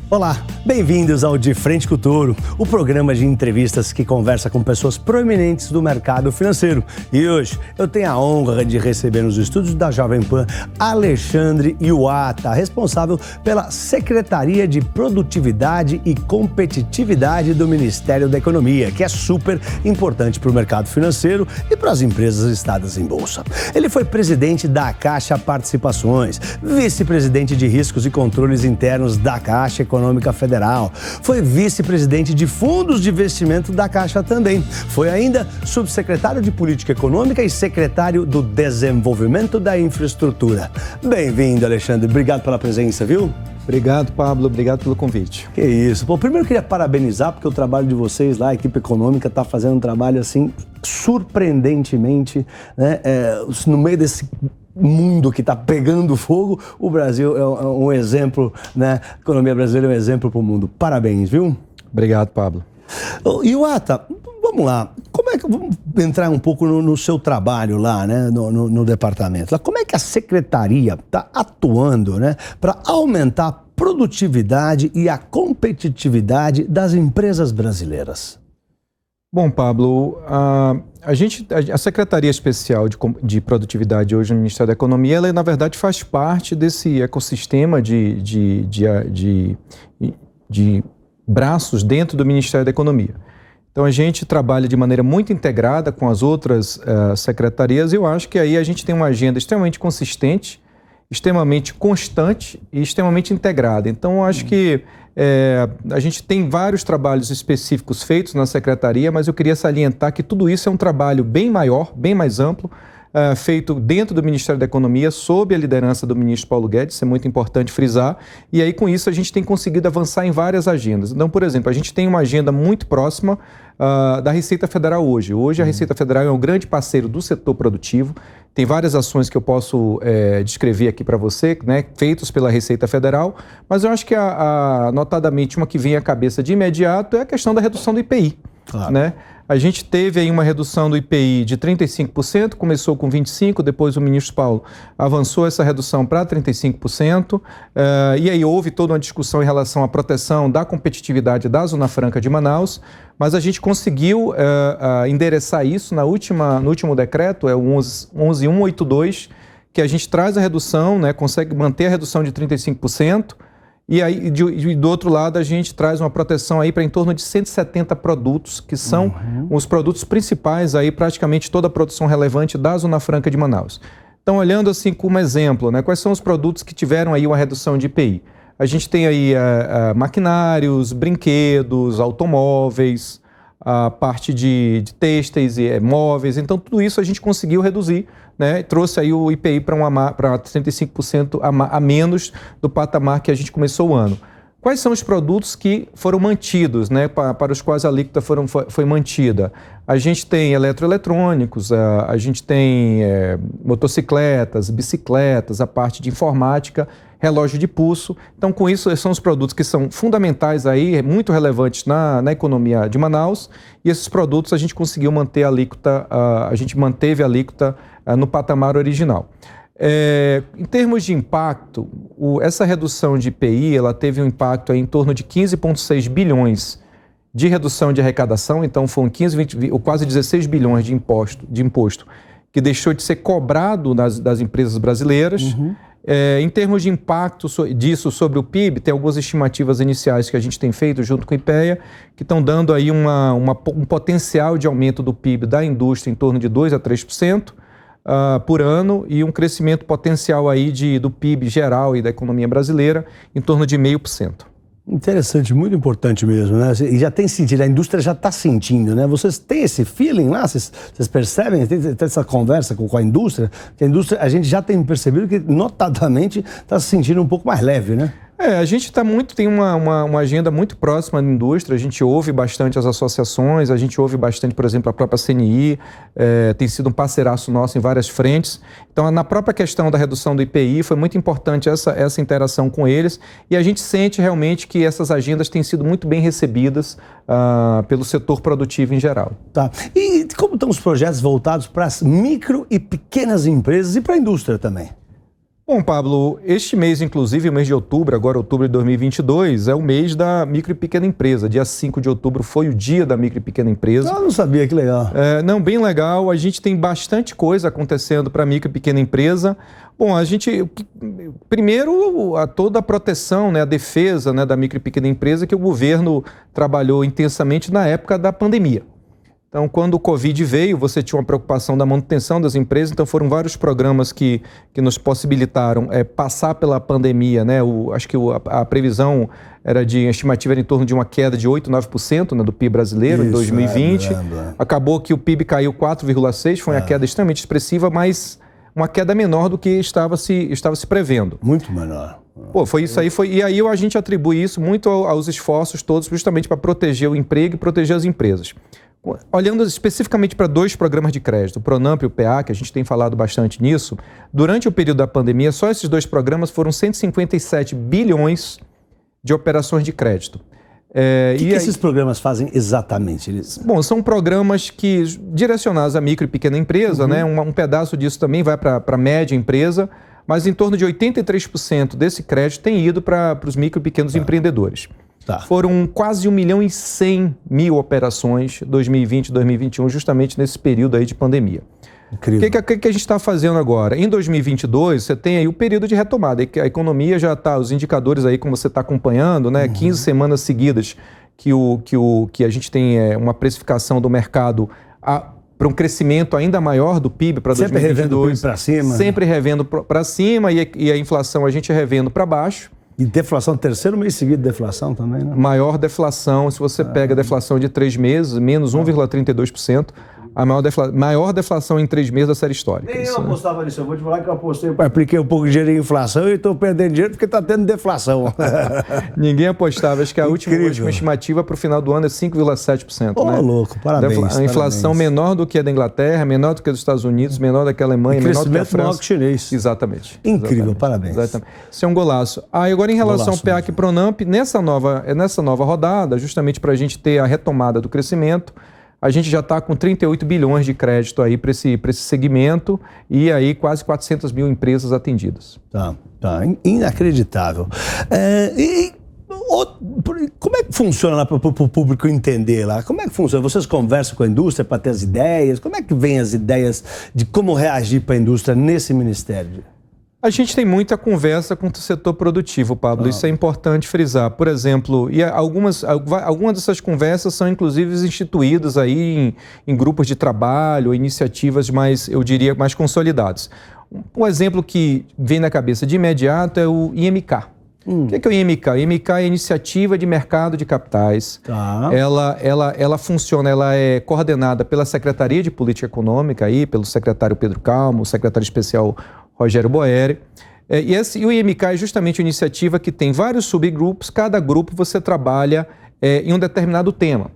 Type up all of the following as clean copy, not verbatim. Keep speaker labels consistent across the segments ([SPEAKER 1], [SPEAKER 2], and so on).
[SPEAKER 1] Olá, bem-vindos ao De Frente com o Touro, o programa de entrevistas que conversa com pessoas proeminentes do mercado financeiro. E hoje eu tenho a honra de receber nos estúdios da Jovem Pan Alexandre Iwata, responsável pela Secretaria de Produtividade e Competitividade do Ministério da Economia, que é super importante para o mercado financeiro e para as empresas listadas em bolsa. Ele foi presidente da Caixa Participações, vice-presidente de Riscos e Controles Internos da Caixa Econômica Federal, foi vice-presidente de fundos de investimento da Caixa também. Foi ainda subsecretário de Política Econômica e secretário do Desenvolvimento da Infraestrutura. Bem-vindo, Alexandre. Obrigado pela presença, viu?
[SPEAKER 2] Obrigado, Pablo. Obrigado pelo convite.
[SPEAKER 1] Que isso. Bom, primeiro eu queria parabenizar, porque o trabalho de vocês lá, a equipe econômica, está fazendo um trabalho, assim, surpreendentemente, né? No meio desse mundo que está pegando fogo, o Brasil é um exemplo, né? A economia brasileira é um exemplo para o mundo. Parabéns, viu?
[SPEAKER 2] Obrigado, Pablo.
[SPEAKER 1] Iwata, vamos lá. Vamos entrar um pouco no seu trabalho lá, né? No departamento. Como é que a secretaria está atuando, né? Para aumentar a produtividade e a competitividade das empresas brasileiras?
[SPEAKER 2] Bom, Pablo, a Secretaria Especial de Produtividade hoje no Ministério da Economia, ela na verdade faz parte desse ecossistema de braços dentro do Ministério da Economia. Então a gente trabalha de maneira muito integrada com as outras secretarias e eu acho que aí a gente tem uma agenda extremamente consistente, extremamente constante e extremamente integrada. Então eu acho que a gente tem vários trabalhos específicos feitos na secretaria, mas eu queria salientar que tudo isso é um trabalho bem maior, bem mais amplo, feito dentro do Ministério da Economia, sob a liderança do ministro Paulo Guedes, isso é muito importante frisar, e aí com isso a gente tem conseguido avançar em várias agendas. Então, por exemplo, a gente tem uma agenda muito próxima da Receita Federal hoje. Hoje a Receita Federal é um grande parceiro do setor produtivo, tem várias ações que eu posso descrever aqui para você, né, feitas pela Receita Federal, mas eu acho que notadamente uma que vem à cabeça de imediato é a questão da redução do IPI. Claro. Né? A gente teve aí uma redução do IPI de 35%, começou com 25%, depois o ministro Paulo avançou essa redução para 35%, e aí houve toda uma discussão em relação à proteção da competitividade da Zona Franca de Manaus, mas a gente conseguiu endereçar isso no último decreto, é o 11.182, que a gente traz a redução, né, consegue manter a redução de 35%, e aí, do outro lado, a gente traz uma proteção aí para em torno de 170 produtos, que são os produtos principais aí, praticamente toda a produção relevante da Zona Franca de Manaus. Então, olhando assim como exemplo, né, quais são os produtos que tiveram aí uma redução de IPI? A gente tem aí maquinários, brinquedos, automóveis, a parte de têxteis e móveis, então tudo isso a gente conseguiu reduzir, né? Trouxe aí o IPI para 35% a menos do patamar que a gente começou o ano. Quais são os produtos que foram mantidos, né, para os quais a alíquota foi mantida? A gente tem eletroeletrônicos, a gente tem motocicletas, bicicletas, a parte de informática, relógio de pulso. Então, com isso, são os produtos que são fundamentais aí, muito relevantes na economia de Manaus, e esses produtos a gente conseguiu manter a alíquota, a gente manteve a alíquota no patamar original. Em termos de impacto, essa redução de IPI, ela teve um impacto aí em torno de 15,6 bilhões de redução de arrecadação, então foram quase 16 bilhões de imposto que deixou de ser cobrado das empresas brasileiras. Em termos de impacto disso sobre o PIB, tem algumas estimativas iniciais que a gente tem feito junto com o IPEA, que estão dando aí um potencial de aumento do PIB da indústria em torno de 2% a 3%. Por ano e um crescimento potencial aí do PIB geral e da economia brasileira em torno de 0,5%.
[SPEAKER 1] Interessante, muito importante mesmo, né? E já tem sentido, a indústria já está sentindo, né? Vocês têm esse feeling lá? Vocês percebem? Tem essa conversa com a indústria? Que a indústria, a gente já tem percebido que, notadamente, está se sentindo um pouco mais leve, né?
[SPEAKER 2] A gente tem uma agenda muito próxima da indústria, a gente ouve bastante as associações, a gente ouve bastante, por exemplo, a própria CNI, tem sido um parceiraço nosso em várias frentes. Então, na própria questão da redução do IPI, foi muito importante essa interação com eles e a gente sente realmente que essas agendas têm sido muito bem recebidas pelo setor produtivo em geral. Tá.
[SPEAKER 1] E como estão os projetos voltados para as micro e pequenas empresas e para a indústria também?
[SPEAKER 2] Bom, Pablo, este mês, inclusive, o mês de outubro, agora outubro de 2022, é o mês da micro e pequena empresa. Dia 5 de outubro foi o dia da micro e pequena empresa.
[SPEAKER 1] Eu não sabia, que legal.
[SPEAKER 2] Não, bem legal. A gente tem bastante coisa acontecendo para a micro e pequena empresa. Bom, primeiro, toda a proteção, né, a defesa, né, da micro e pequena empresa que o governo trabalhou intensamente na época da pandemia. Então, quando o Covid veio, você tinha uma preocupação da manutenção das empresas, então foram vários programas que nos possibilitaram passar pela pandemia, né? Acho que a previsão a estimativa era em torno de uma queda de 8%, 9%, né, do PIB brasileiro em 2020. Acabou que o PIB caiu 4,6%, foi uma queda extremamente expressiva, mas uma queda menor do que estava se prevendo.
[SPEAKER 1] Muito menor.
[SPEAKER 2] Pô, foi isso aí. E aí a gente atribui isso muito aos esforços todos, justamente para proteger o emprego e proteger as empresas. Olhando especificamente para 2 programas de crédito, o Pronamp e o PA, que a gente tem falado bastante nisso, durante o período da pandemia, só esses 2 programas foram 157 bilhões de operações de crédito.
[SPEAKER 1] O que esses programas fazem exatamente?
[SPEAKER 2] Bom, são programas direcionados à micro e pequena empresa, né? Um pedaço disso também vai para a média empresa, mas em torno de 83% desse crédito tem ido para os micro e pequenos empreendedores. Foram quase 1.100.000 operações 2020 e 2021, justamente nesse período aí de pandemia. Incrível. O que a gente está fazendo agora? Em 2022, você tem aí o período de retomada. A economia já está, os indicadores aí, como você está acompanhando, né? 15 semanas seguidas que a gente tem uma precificação do mercado para um crescimento ainda maior do PIB para 2022.
[SPEAKER 1] Sempre revendo o PIB para cima.
[SPEAKER 2] Sempre revendo para cima e a inflação a gente revendo para baixo.
[SPEAKER 1] E deflação, terceiro mês seguido de deflação também, né?
[SPEAKER 2] Maior deflação, se você pega a deflação de 3 meses, menos 1,32%, a maior deflação em 3 meses da série histórica.
[SPEAKER 1] Nem eu apostava nisso, eu vou te falar que eu apostei, apliquei um pouco de dinheiro em inflação e estou perdendo dinheiro porque está tendo deflação.
[SPEAKER 2] Ninguém apostava, acho que a última estimativa para o final do ano é 5,7%.
[SPEAKER 1] Né? Louco, parabéns.
[SPEAKER 2] A inflação menor do que a da Inglaterra, menor do que a dos Estados Unidos, menor do que a Alemanha, menor do que a França.
[SPEAKER 1] Maior que o chinês.
[SPEAKER 2] Exatamente.
[SPEAKER 1] Incrível, parabéns.
[SPEAKER 2] Exatamente. Isso é um golaço. Agora em relação ao PEAC e Pronamp, nessa nova rodada, justamente para a gente ter a retomada do crescimento, a gente já está com 38 bilhões de crédito aí para esse segmento e aí quase 400 mil empresas atendidas.
[SPEAKER 1] Tá. Inacreditável. Como é que funciona lá para o público entender lá? Como é que funciona? Vocês conversam com a indústria para ter as ideias? Como é que vem as ideias de como reagir para a indústria nesse ministério?
[SPEAKER 2] A gente tem muita conversa com o setor produtivo, Pablo. Isso é importante frisar. Por exemplo, algumas dessas conversas são inclusive instituídas aí em grupos de trabalho, iniciativas mais, eu diria, mais consolidadas. Um exemplo que vem na cabeça de imediato é o IMK. O que é o IMK? O IMK é a Iniciativa de Mercado de Capitais. Ela funciona, ela é coordenada pela Secretaria de Política Econômica, aí, pelo secretário Pedro Calmo, o secretário especial Rogério Boeri. E o IMK é justamente uma iniciativa que tem vários subgrupos, cada grupo você trabalha em um determinado tema.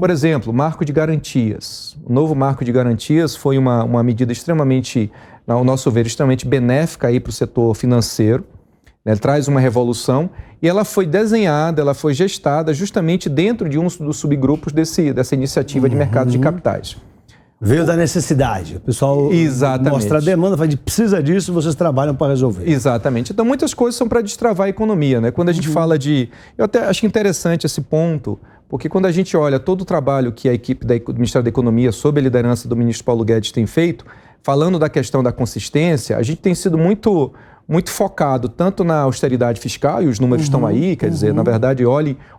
[SPEAKER 2] Por exemplo, marco de garantias. O novo marco de garantias foi uma medida extremamente, ao nosso ver, extremamente benéfica para o setor financeiro. Ele traz uma revolução e ela foi desenhada, ela foi gestada justamente dentro de um dos subgrupos dessa iniciativa de mercado de capitais.
[SPEAKER 1] Veio da necessidade. O pessoal mostra a demanda, fala, precisa disso, vocês trabalham para resolver.
[SPEAKER 2] Exatamente. Então, muitas coisas são para destravar a economia, né? Quando a gente fala eu até acho interessante esse ponto, porque quando a gente olha todo o trabalho que a equipe do Ministério da Economia, sob a liderança do ministro Paulo Guedes, tem feito, falando da questão da consistência, a gente tem sido muito focado tanto na austeridade fiscal, e os números estão aí, quer dizer, na verdade,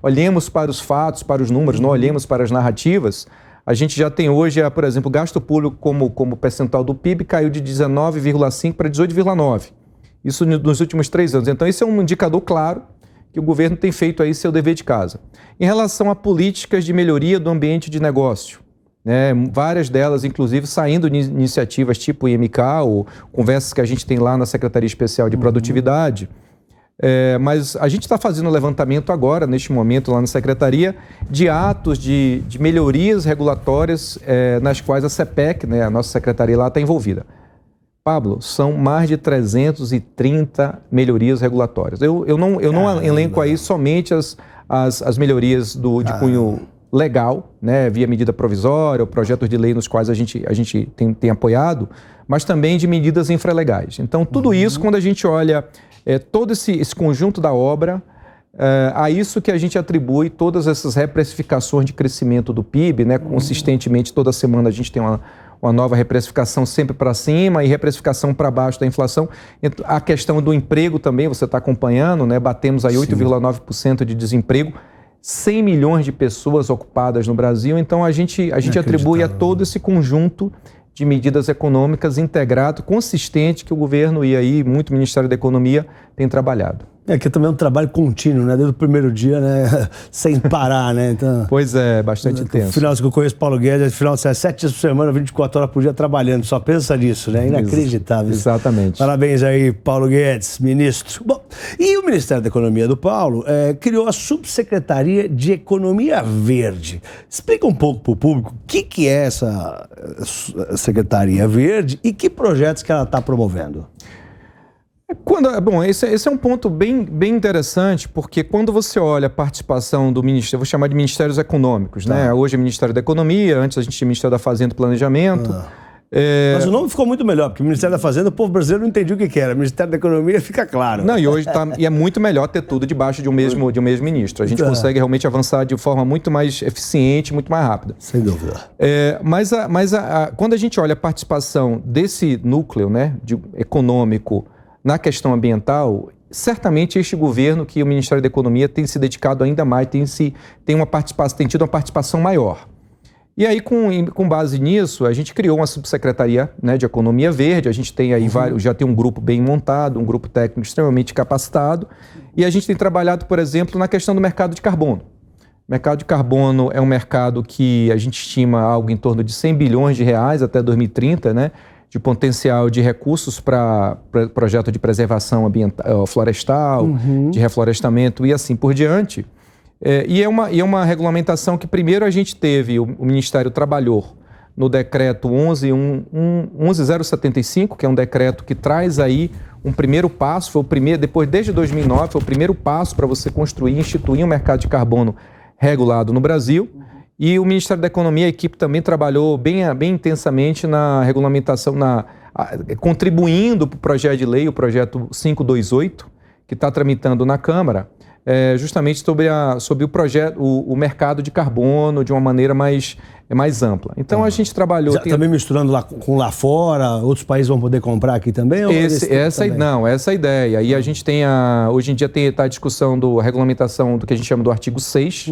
[SPEAKER 2] olhemos para os fatos, para os números, não olhemos para as narrativas. A gente já tem hoje, por exemplo, o gasto público como percentual do PIB caiu de 19,5% para 18,9%. Isso nos últimos 3 anos. Então, esse é um indicador claro que o governo tem feito aí seu dever de casa. Em relação a políticas de melhoria do ambiente de negócio, né, várias delas, inclusive, saindo de iniciativas tipo IMK ou conversas que a gente tem lá na Secretaria Especial de Produtividade. Mas a gente está fazendo um levantamento agora, neste momento, lá na Secretaria, de atos de melhorias regulatórias nas quais a CEPEC, né, a nossa secretaria lá, está envolvida. Pablo, são mais de 330 melhorias regulatórias. Eu não elenco aí somente as melhorias de cunho legal, né, via medida provisória ou projetos de lei nos quais a gente tem apoiado, mas também de medidas infralegais. Então, tudo isso, quando a gente olha todo esse conjunto da obra, a isso que a gente atribui todas essas reprecificações de crescimento do PIB, né, consistentemente, toda semana a gente tem uma nova reprecificação sempre para cima e reprecificação para baixo da inflação. A questão do emprego também, você está acompanhando, né, batemos aí 8,9% de desemprego, 100 milhões de pessoas ocupadas no Brasil, então a gente atribui a todo esse conjunto de medidas econômicas integrado, consistente, que o governo e aí muito o Ministério da Economia tem trabalhado.
[SPEAKER 1] Aqui também é um trabalho contínuo, né? Desde o primeiro dia, né? Sem parar, né? Então,
[SPEAKER 2] pois é, bastante intenso.
[SPEAKER 1] No final que eu conheço Paulo Guedes, final de 7 dias por semana, 24 horas por dia trabalhando. Só pensa nisso, né? Inacreditável.
[SPEAKER 2] Exatamente.
[SPEAKER 1] Parabéns aí, Paulo Guedes, ministro. Bom, e o Ministério da Economia do Paulo criou a Subsecretaria de Economia Verde. Explica um pouco para o público o que é essa Secretaria Verde e que projetos que ela está promovendo.
[SPEAKER 2] Bom, esse é um ponto bem interessante, porque quando você olha a participação do Ministério, eu vou chamar de Ministérios Econômicos, né? Hoje é Ministério da Economia, antes a gente tinha Ministério da Fazenda e Planejamento.
[SPEAKER 1] Mas o nome ficou muito melhor, porque o Ministério da Fazenda, o povo brasileiro não entendia o que era. O Ministério da Economia fica claro.
[SPEAKER 2] Não, e hoje é muito melhor ter tudo debaixo de um mesmo ministro. A gente consegue realmente avançar de forma muito mais eficiente, muito mais rápida.
[SPEAKER 1] Sem dúvida.
[SPEAKER 2] Quando a gente olha a participação desse núcleo, né, econômico na questão ambiental, certamente este governo, que o Ministério da Economia tem se dedicado ainda mais, tem tido uma participação maior. E aí, com base nisso, a gente criou uma subsecretaria, né, de Economia Verde. A gente tem aí já tem um grupo bem montado, um grupo técnico extremamente capacitado. E a gente tem trabalhado, por exemplo, na questão do mercado de carbono. O mercado de carbono é um mercado que a gente estima algo em torno de 100 bilhões de reais até 2030, né, de potencial de recursos para projeto de preservação ambiental, florestal, de reflorestamento e assim por diante. E é uma regulamentação que primeiro a gente teve, o Ministério trabalhou no decreto 11.075, que é um decreto que traz aí um primeiro passo, desde 2009, foi o primeiro passo para você instituir um mercado de carbono regulado no Brasil. E o Ministério da Economia, a equipe também trabalhou bem intensamente na regulamentação, contribuindo para o projeto de lei, o projeto 528, que está tramitando na Câmara, justamente sobre o mercado de carbono de uma maneira mais ampla. Então a gente trabalhou...
[SPEAKER 1] Também misturando lá fora, outros países vão poder comprar aqui também?
[SPEAKER 2] Essa é a ideia. E a gente tem hoje em dia está a discussão da regulamentação do que a gente chama do artigo 6,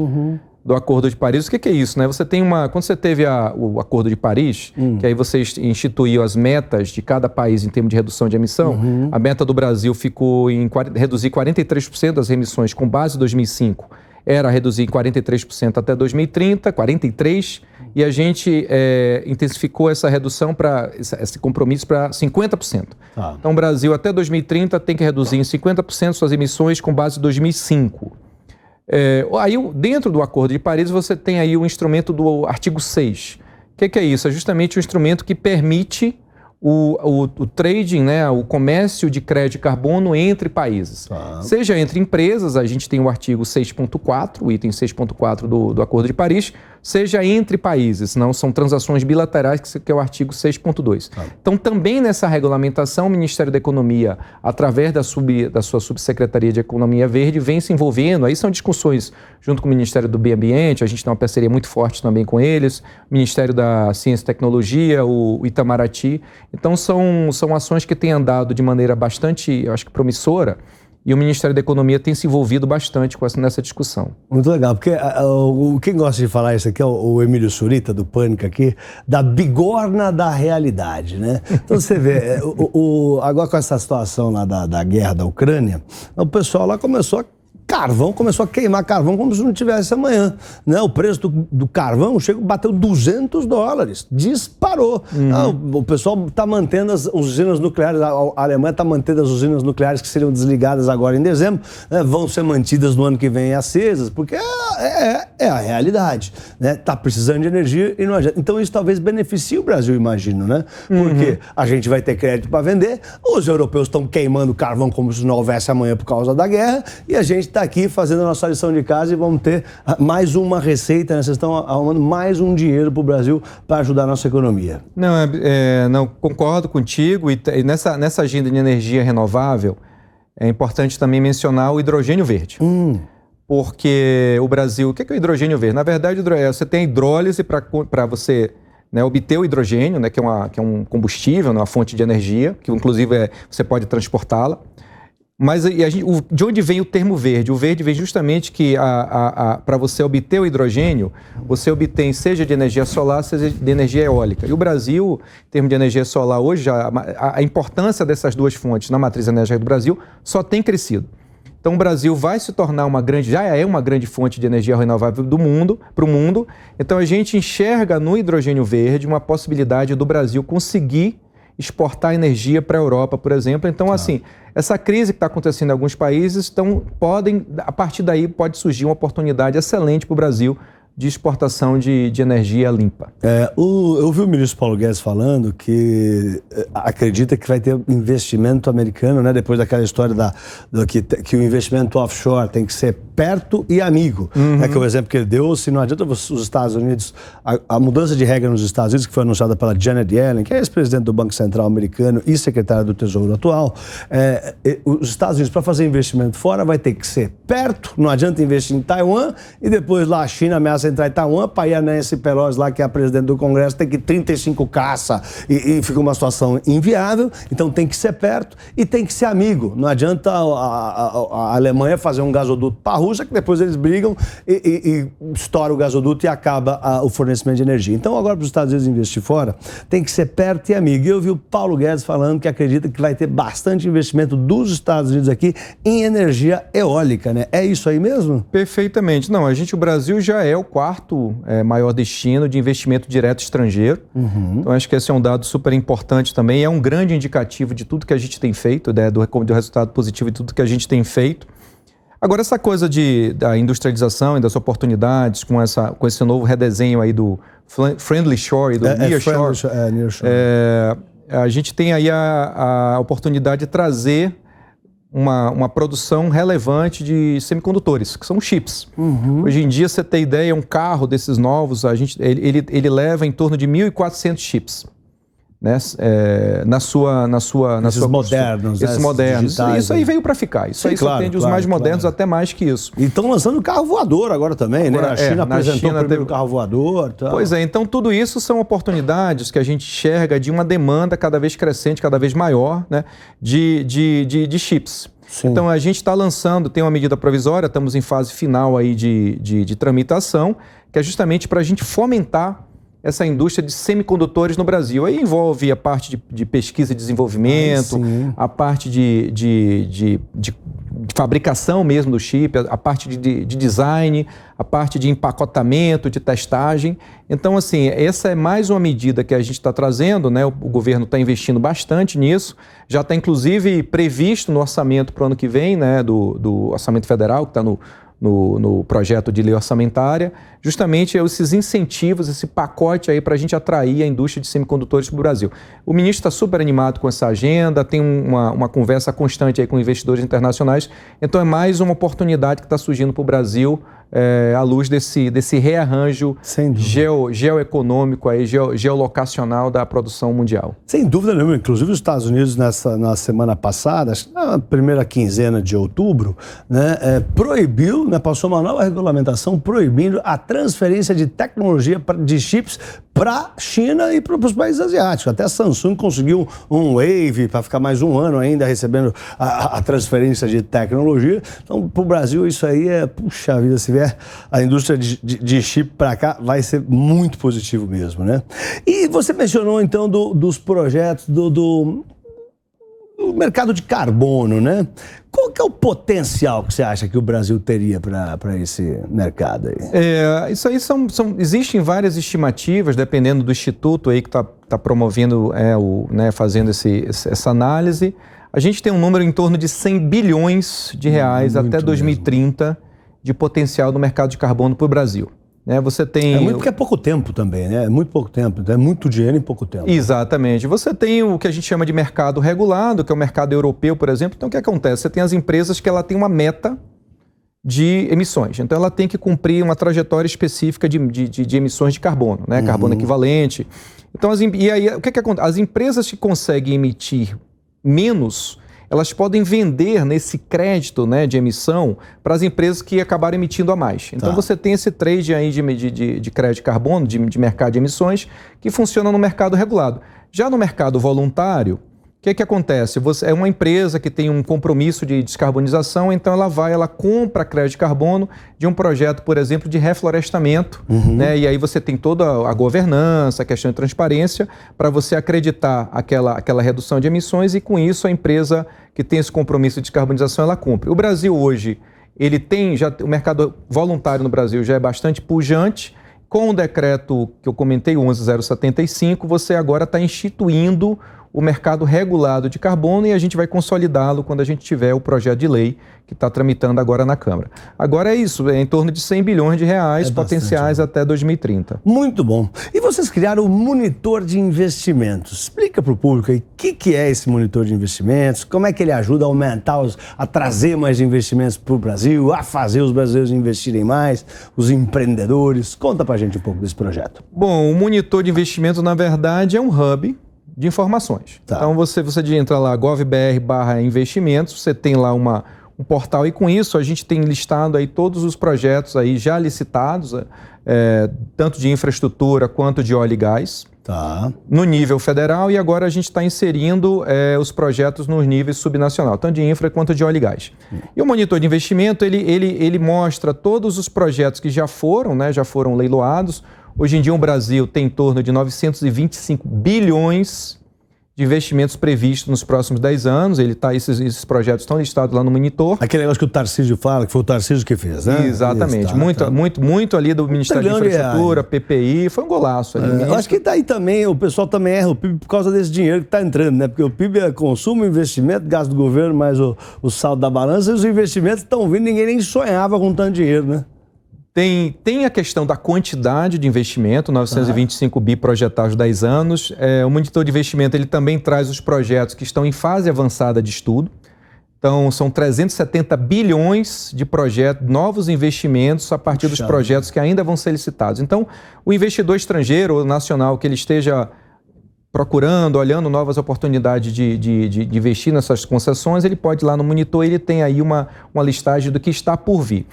[SPEAKER 2] do Acordo de Paris. O que é isso, né? Você tem quando você teve o Acordo de Paris, que aí você instituiu as metas de cada país em termos de redução de emissão, a meta do Brasil ficou em reduzir 43% das emissões com base em 2005. Era reduzir em 43% até 2030, 43%, e a gente intensificou essa redução, esse compromisso para 50%. Então o Brasil até 2030 tem que reduzir em 50% suas emissões com base em 2005. Aí, dentro do Acordo de Paris, você tem aí o instrumento do artigo 6. O que é isso? É justamente o instrumento que permite o trading, né, o comércio de crédito de carbono entre países. Seja entre empresas, a gente tem o artigo 6.4, o item 6.4 do Acordo de Paris, seja entre países, não são transações bilaterais, que é o artigo 6.2. Então, também nessa regulamentação, o Ministério da Economia, através da sua Subsecretaria de Economia Verde, vem se envolvendo. Aí são discussões junto com o Ministério do Meio Ambiente, a gente tem uma parceria muito forte também com eles, o Ministério da Ciência e Tecnologia, o Itamaraty. Então, são ações que têm andado de maneira bastante, eu acho que promissora, e o Ministério da Economia tem se envolvido bastante nessa discussão.
[SPEAKER 1] Muito legal, porque quem gosta de falar isso aqui é o Emílio Surita, do Pânico aqui, da bigorna da realidade, né? Então você vê, agora com essa situação lá da guerra da Ucrânia, o pessoal lá começou a queimar carvão como se não tivesse amanhã, né? O preço do carvão bateu $200, disparou. O pessoal está mantendo as usinas nucleares, a Alemanha está mantendo as usinas nucleares que seriam desligadas agora em dezembro, né? Vão ser mantidas no ano que vem acesas, porque é a realidade, né? Tá precisando de energia e não adianta. Então isso talvez beneficie o Brasil, imagino, né? Porque a gente vai ter crédito para vender, os europeus estão queimando carvão como se não houvesse amanhã por causa da guerra, e a gente está aqui fazendo a nossa lição de casa e vamos ter mais uma receita, né? Vocês estão arrumando mais um dinheiro para o Brasil para ajudar a nossa economia.
[SPEAKER 2] Não, concordo contigo, e nessa agenda de energia renovável, é importante também mencionar o hidrogênio verde. Porque o Brasil... O que é o hidrogênio verde? Na verdade, você tem a hidrólise para você, né, obter o hidrogênio, né, que é um combustível, uma fonte de energia, que inclusive você pode transportá-la. Mas de onde vem o termo verde? O verde vem justamente que para você obter o hidrogênio, você obtém seja de energia solar, seja de energia eólica. E o Brasil, em termos de energia solar, hoje a importância dessas duas fontes na matriz energética do Brasil só tem crescido. Então o Brasil vai se tornar já é uma grande fonte de energia renovável para o mundo. Então a gente enxerga no hidrogênio verde uma possibilidade do Brasil conseguir exportar energia para a Europa, por exemplo. Então, assim, essa crise que está acontecendo em alguns países, a partir daí pode surgir uma oportunidade excelente para o Brasil de exportação de energia limpa.
[SPEAKER 1] Eu vi o ministro Paulo Guedes falando que acredita que vai ter investimento americano, né? Depois daquela história que o investimento offshore tem que ser perto e amigo. Que é o exemplo que ele deu. Se não adianta os Estados Unidos... A mudança de regra nos Estados Unidos, que foi anunciada pela Janet Yellen, que é ex-presidente do Banco Central americano e secretária do Tesouro atual, os Estados Unidos, para fazer investimento fora, vai ter que ser perto, não adianta investir em Taiwan, e depois lá a China ameaça entrar em Taiwan, para ir a Nancy Pelosi lá, que é a presidente do Congresso, tem que 35 caça e fica uma situação inviável. Então tem que ser perto e tem que ser amigo. Não adianta a Alemanha fazer um gasoduto para a Rússia, que depois eles brigam e estoura o gasoduto e acaba o fornecimento de energia. Então agora para os Estados Unidos investir fora, tem que ser perto e amigo. E eu vi o Paulo Guedes falando que acredita que vai ter bastante investimento dos Estados Unidos aqui em energia eólica, né? É isso aí mesmo?
[SPEAKER 2] Perfeitamente. Não, o Brasil já é o quarto maior destino de investimento direto estrangeiro. Então, acho que esse é um dado super importante também. É um grande indicativo de tudo que a gente tem feito, né, do resultado positivo de tudo que a gente tem feito. Agora, essa coisa da industrialização e das oportunidades, com esse novo redesenho aí do Friendly Shore e do Nearshore, a gente tem aí a oportunidade de trazer uma produção relevante de semicondutores, que são chips. Hoje em dia, você tem ideia, um carro desses novos, ele leva em torno de 1.400 chips, né?
[SPEAKER 1] Esses modernos.
[SPEAKER 2] Esses modernos. Isso aí veio para ficar. Isso aí só tem os mais modernos, até mais que isso.
[SPEAKER 1] E estão lançando carro voador agora também, né? A China apresentou o primeiro carro voador. Tal.
[SPEAKER 2] Pois é, então tudo isso são oportunidades que a gente enxerga de uma demanda cada vez crescente, cada vez maior, né? de chips. Sim. Então a gente está lançando, tem uma medida provisória, estamos em fase final aí de tramitação, que é justamente para a gente fomentar essa indústria de semicondutores no Brasil. Aí envolve a parte de pesquisa e desenvolvimento, a parte de fabricação mesmo do chip, a parte de design, a parte de empacotamento, de testagem. Então, assim, essa é mais uma medida que a gente está trazendo, né? O governo está investindo bastante nisso, já está inclusive previsto no orçamento para o ano que vem, né? do orçamento federal, que está no projeto de lei orçamentária, justamente esses incentivos, esse pacote aí para a gente atrair a indústria de semicondutores para o Brasil. O ministro está super animado com essa agenda, tem uma conversa constante aí com investidores internacionais, então é mais uma oportunidade que está surgindo para o Brasil à luz desse rearranjo geoeconômico, aí, geolocacional da produção mundial.
[SPEAKER 1] Sem dúvida nenhuma. Inclusive os Estados Unidos na semana passada, acho que na primeira quinzena de outubro, né, proibiu, né, passou uma nova regulamentação proibindo a transferência de tecnologia de chips para a China e para os países asiáticos. Até a Samsung conseguiu um Wave para ficar mais um ano ainda recebendo a transferência de tecnologia. Então, para o Brasil, isso aí puxa vida, se vier a indústria de chip para cá, vai ser muito positivo mesmo, né? E você mencionou, então, dos projetos do mercado de carbono, né? Qual que é o potencial que você acha que o Brasil teria para esse mercado aí?
[SPEAKER 2] Isso aí existem várias estimativas, dependendo do instituto aí que está promovendo, fazendo essa análise. A gente tem um número em torno de 100 bilhões de reais até 2030 de potencial no mercado de carbono para o Brasil. Né? Você tem...
[SPEAKER 1] É muito porque é pouco tempo também, né? É muito pouco tempo, é muito dinheiro em pouco tempo.
[SPEAKER 2] Exatamente. Você tem o que a gente chama de mercado regulado, que é o mercado europeu, por exemplo. Então, o que acontece? Você tem as empresas que ela tem uma meta de emissões. Então, ela tem que cumprir uma trajetória específica de emissões de carbono, né? Carbono equivalente. Então, e aí, o que acontece? As empresas que conseguem emitir menos, elas podem vender nesse crédito, né, de emissão para as empresas que acabaram emitindo a mais. Então, você tem esse trade aí de crédito de carbono, de mercado de emissões, que funciona no mercado regulado. Já no mercado voluntário, o que acontece? É uma empresa que tem um compromisso de descarbonização, então ela compra crédito de carbono de um projeto, por exemplo, de reflorestamento, né? E aí você tem toda a governança, a questão de transparência, para você acreditar aquela redução de emissões, e com isso a empresa que tem esse compromisso de descarbonização, ela cumpre. O Brasil hoje, ele tem, o mercado voluntário no Brasil já é bastante pujante. Com o decreto que eu comentei, o 11.075, você agora está instituindo o mercado regulado de carbono, e a gente vai consolidá-lo quando a gente tiver o projeto de lei que está tramitando agora na Câmara. Agora é isso, é em torno de 100 bilhões de reais potenciais até 2030.
[SPEAKER 1] Muito bom. E vocês criaram o monitor de investimentos. Explica para o público aí o que é esse monitor de investimentos, como é que ele ajuda a aumentar, a trazer mais investimentos para o Brasil, a fazer os brasileiros investirem mais, os empreendedores. Conta para a gente um pouco desse projeto.
[SPEAKER 2] Bom, o monitor de investimentos, na verdade, é um hub de informações. Então, você entra lá, gov.br/investimentos, você tem lá um portal, e com isso a gente tem listado aí todos os projetos aí já licitados, tanto de infraestrutura quanto de óleo e gás, no nível federal, e agora a gente está inserindo os projetos nos níveis subnacional, tanto de infra quanto de óleo e gás. E o monitor de investimento, ele mostra todos os projetos que já foram leiloados. Hoje em dia o Brasil tem em torno de 925 bilhões de investimentos previstos nos próximos 10 anos. Esses projetos estão listados lá no monitor.
[SPEAKER 1] Aquele negócio que o Tarcísio fala, que foi o Tarcísio que fez, né?
[SPEAKER 2] Exatamente. Muito ali do Ministério da Infraestrutura, PPI, foi um golaço ali.
[SPEAKER 1] Eu acho que daí também, o pessoal também erra o PIB por causa desse dinheiro que está entrando, né? Porque o PIB é consumo, investimento, gasto do governo, mais o saldo da balança, e os investimentos estão vindo, ninguém nem sonhava com tanto dinheiro, né?
[SPEAKER 2] Tem a questão da quantidade de investimento, 925 bi projetados 10 anos. O monitor de investimento, ele também traz os projetos que estão em fase avançada de estudo. Então, são 370 bilhões de projetos, novos investimentos a partir dos projetos que ainda vão ser licitados. Então, o investidor estrangeiro ou nacional que ele esteja procurando, olhando novas oportunidades de investir nessas concessões, ele pode ir lá no monitor, ele tem aí uma listagem do que está por vir.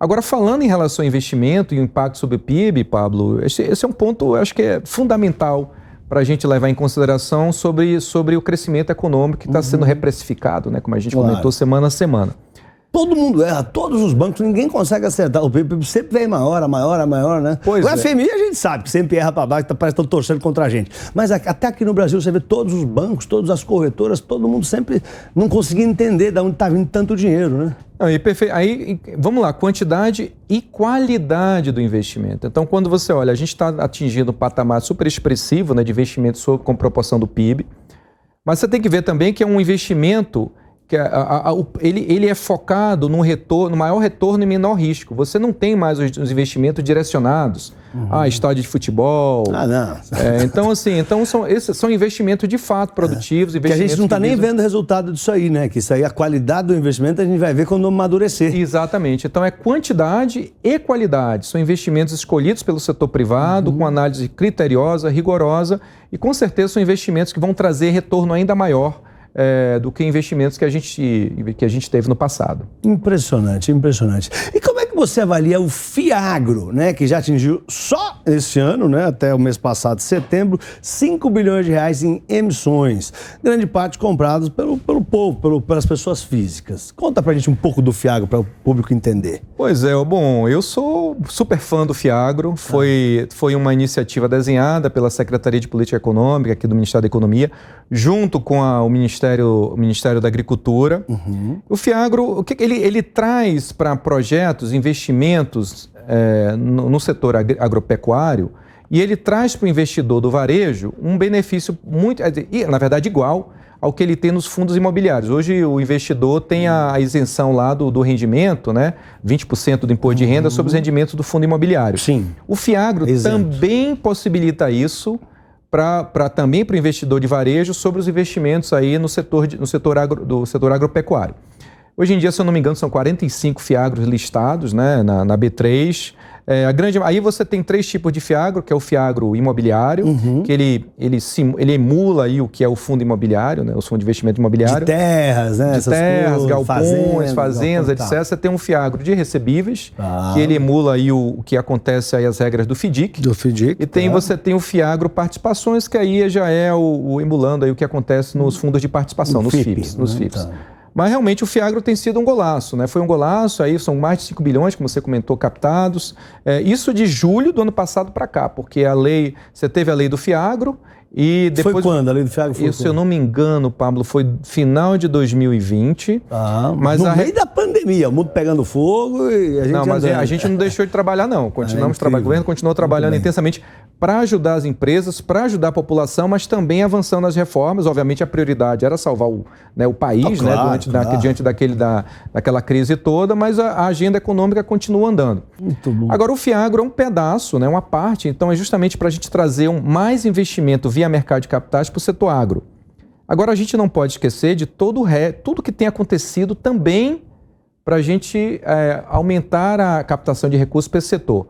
[SPEAKER 2] Agora, falando em relação ao investimento e o impacto sobre o PIB, Pablo, esse é um ponto, eu acho que é fundamental para a gente levar em consideração sobre o crescimento econômico que está sendo reprecificado, né? Como a gente comentou semana a semana.
[SPEAKER 1] Todo mundo erra, todos os bancos, ninguém consegue acertar. O PIB sempre vem maior, né?
[SPEAKER 2] Pois
[SPEAKER 1] o FMI a gente sabe que sempre erra para baixo, parece que estão torcendo contra a gente. Mas até aqui no Brasil você vê todos os bancos, todas as corretoras, todo mundo sempre não conseguia entender de onde está vindo tanto dinheiro, né?
[SPEAKER 2] Aí, vamos lá, quantidade e qualidade do investimento. Então, quando você olha, a gente está atingindo um patamar super expressivo, né, de investimento com proporção do PIB, mas você tem que ver também que é um investimento que ele é focado no maior retorno e menor risco. Você não tem mais os investimentos direcionados a estádio de futebol. Então, esses são investimentos de fato produtivos.
[SPEAKER 1] Que a gente não está nem vendo o resultado disso aí, né? Que isso aí, a qualidade do investimento, a gente vai ver quando amadurecer.
[SPEAKER 2] Exatamente. Então, é quantidade e qualidade. São investimentos escolhidos pelo setor privado, com análise criteriosa, rigorosa, e com certeza são investimentos que vão trazer retorno ainda maior do que investimentos que a gente teve no passado.
[SPEAKER 1] Impressionante. E como é que você avalia o Fiagro, né, que já atingiu só esse ano, né, até o mês passado, setembro, 5 bilhões de reais em emissões, grande parte compradas pelo povo, pelas pessoas físicas. Conta pra gente um pouco do Fiagro para o público entender.
[SPEAKER 2] Pois é, bom, eu sou super fã do Fiagro, foi uma iniciativa desenhada pela Secretaria de Política Econômica aqui do Ministério da Economia, junto com o Ministério da Agricultura. O Fiagro, ele traz para projetos, investimentos no setor agropecuário, e ele traz para o investidor do varejo um benefício muito, na verdade, igual ao que ele tem nos fundos imobiliários. Hoje o investidor tem a isenção lá do rendimento, né? 20% do imposto de renda sobre os rendimentos do fundo imobiliário.
[SPEAKER 1] Sim.
[SPEAKER 2] O FIAGRO também possibilita isso também para o investidor de varejo sobre os investimentos aí no setor agropecuário. Hoje em dia, se eu não me engano, são 45 FIAGROs listados, né, na B3. Aí você tem 3 tipos de FIAGRO, que é o FIAGRO imobiliário, que ele emula aí o que é o fundo imobiliário, né, o fundo de investimento imobiliário.
[SPEAKER 1] De terras, né?
[SPEAKER 2] De terras, galpões, fazendas, etc. Você tem um FIAGRO de recebíveis, que ele emula aí o que acontece aí as regras do FDIC. E você tem o FIAGRO participações, que aí já é emulando aí o que acontece nos fundos de participação, nos FIPs. Mas realmente o FIAGRO tem sido um golaço, né? Foi um golaço, aí são mais de 5 bilhões, como você comentou, captados. Isso de julho do ano passado para cá, porque você teve a lei do FIAGRO e depois...
[SPEAKER 1] Foi quando a lei do FIAGRO foi?
[SPEAKER 2] Isso, se eu não me engano, Pablo, foi final de 2020.
[SPEAKER 1] Mas no meio da pandemia, o mundo pegando fogo e a gente...
[SPEAKER 2] Não, mas a gente não deixou de trabalhar, não. Continuamos trabalhando, o governo continuou trabalhando intensamente para ajudar as empresas, para ajudar a população, mas também avançando nas reformas. Obviamente, a prioridade era salvar o país, diante daquela crise toda, mas a agenda econômica continua andando.
[SPEAKER 1] Muito bom.
[SPEAKER 2] Agora, o FIAGRO é um pedaço, né, uma parte, então é justamente para a gente trazer mais investimento via mercado de capitais para o setor agro. Agora, a gente não pode esquecer de tudo que tem acontecido também para a gente aumentar a captação de recursos para esse setor.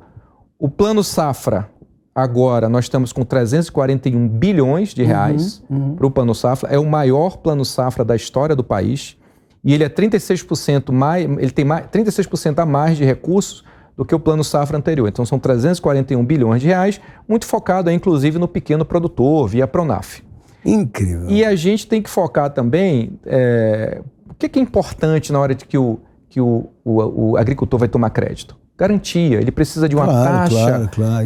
[SPEAKER 2] O Plano Safra, agora nós estamos com 341 bilhões de reais para o Plano Safra. É o maior Plano Safra da história do país. E ele é 36% ele tem 36% a mais de recursos do que o Plano Safra anterior. Então são 341 bilhões de reais, muito focado inclusive no pequeno produtor, via Pronaf.
[SPEAKER 1] Incrível.
[SPEAKER 2] E a gente tem que focar também o que é importante na hora de que o agricultor vai tomar crédito. Garantia, ele precisa de uma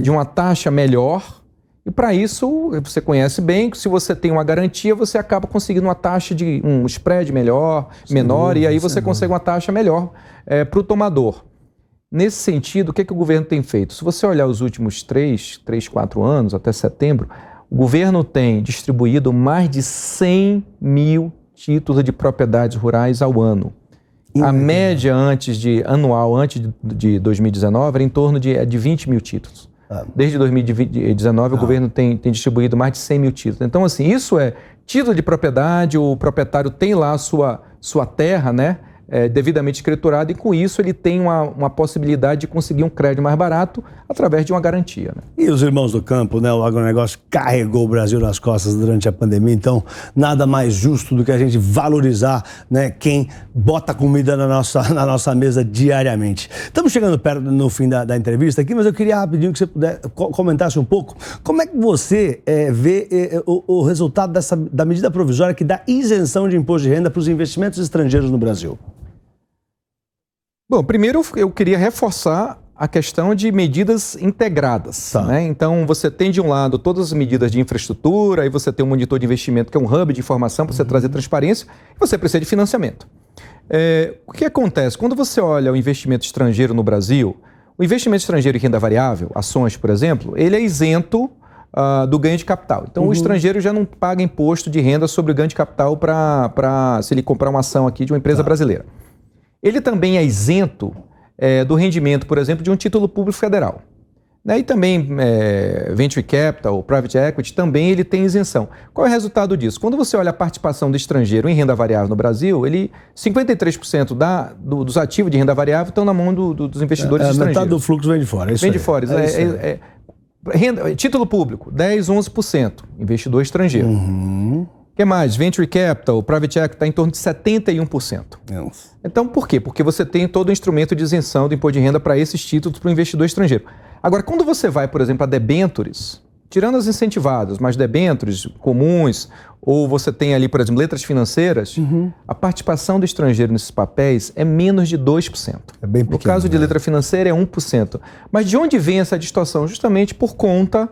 [SPEAKER 2] de uma taxa melhor, e para isso, você conhece bem que se você tem uma garantia, você acaba conseguindo uma taxa de um spread menor, e aí você consegue uma taxa melhor para o tomador. Nesse sentido, o que o governo tem feito? Se você olhar os últimos 4 anos, até setembro, o governo tem distribuído mais de 100 mil títulos de propriedades rurais ao ano. A média anual, antes de 2019, era em torno de 20 mil títulos. Desde 2019, o governo tem distribuído mais de 100 mil títulos. Então, assim, isso é título de propriedade, o proprietário tem lá a sua terra, né, devidamente escriturada, e com isso ele tem uma possibilidade de conseguir um crédito mais barato através de uma garantia. Né?
[SPEAKER 1] E os irmãos do campo, né? O agronegócio carregou o Brasil nas costas durante a pandemia, então nada mais justo do que a gente valorizar, né, quem bota comida na nossa mesa diariamente. Estamos chegando perto no fim da entrevista aqui, mas eu queria rapidinho que você comentasse um pouco como é que você vê o resultado da medida provisória que dá isenção de imposto de renda para os investimentos estrangeiros no Brasil.
[SPEAKER 2] Bom, primeiro eu queria reforçar a questão de medidas integradas. Né? Então, você tem de um lado todas as medidas de infraestrutura, aí você tem um monitor de investimento que é um hub de informação para você trazer transparência, e você precisa de financiamento. O que acontece? Quando você olha o investimento estrangeiro no Brasil, o investimento estrangeiro em renda variável, ações, por exemplo, ele é isento do ganho de capital. Então, o estrangeiro já não paga imposto de renda sobre o ganho de capital se ele comprar uma ação aqui de uma empresa brasileira. Ele também é isento do rendimento, por exemplo, de um título público federal. E também Venture Capital, Private Equity, também ele tem isenção. Qual é o resultado disso? Quando você olha a participação do estrangeiro em renda variável no Brasil, 53% dos ativos de renda variável estão na mão dos investidores estrangeiros.
[SPEAKER 1] Metade do fluxo vem de fora. É isso
[SPEAKER 2] vem de fora. Título público, 10, 11%, investidor estrangeiro. O que mais? Venture Capital, Private Equity está em torno de 71%. Então, por quê? Porque você tem todo o instrumento de isenção do imposto de renda para esses títulos para o investidor estrangeiro. Agora, quando você vai, por exemplo, a debêntures, tirando as incentivadas, mas debêntures comuns, ou você tem ali, por exemplo, letras financeiras, a participação do estrangeiro nesses papéis é menos de 2%. É bem pequeno. No caso de letra financeira é 1%. Mas de onde vem essa distorção? Justamente por conta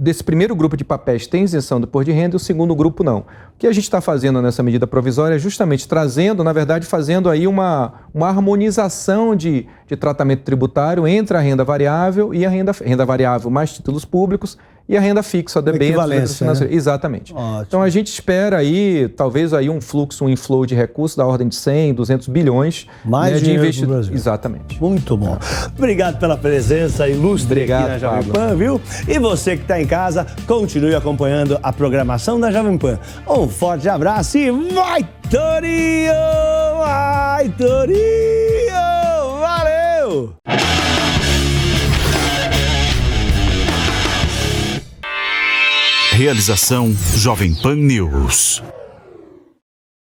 [SPEAKER 2] desse primeiro grupo de papéis tem isenção do imposto de renda e o segundo grupo não. O que a gente está fazendo nessa medida provisória é justamente fazendo aí uma harmonização de tratamento tributário entre a renda variável e a renda variável mais títulos públicos e a renda fixa, debêntures,
[SPEAKER 1] financeira.
[SPEAKER 2] Exatamente.
[SPEAKER 1] Ótimo.
[SPEAKER 2] Então a gente espera aí, talvez aí um fluxo, um inflow de recursos da ordem de 100, 200 bilhões
[SPEAKER 1] mais
[SPEAKER 2] de
[SPEAKER 1] investimento no Brasil.
[SPEAKER 2] Exatamente.
[SPEAKER 1] Muito bom. Obrigado pela presença ilustre aqui na Jovem Pan, viu? E você que está em casa, continue acompanhando a programação da Jovem Pan. Um forte abraço e vai, Torinho! Vai, Torinho! Valeu!
[SPEAKER 3] Realização Jovem Pan News.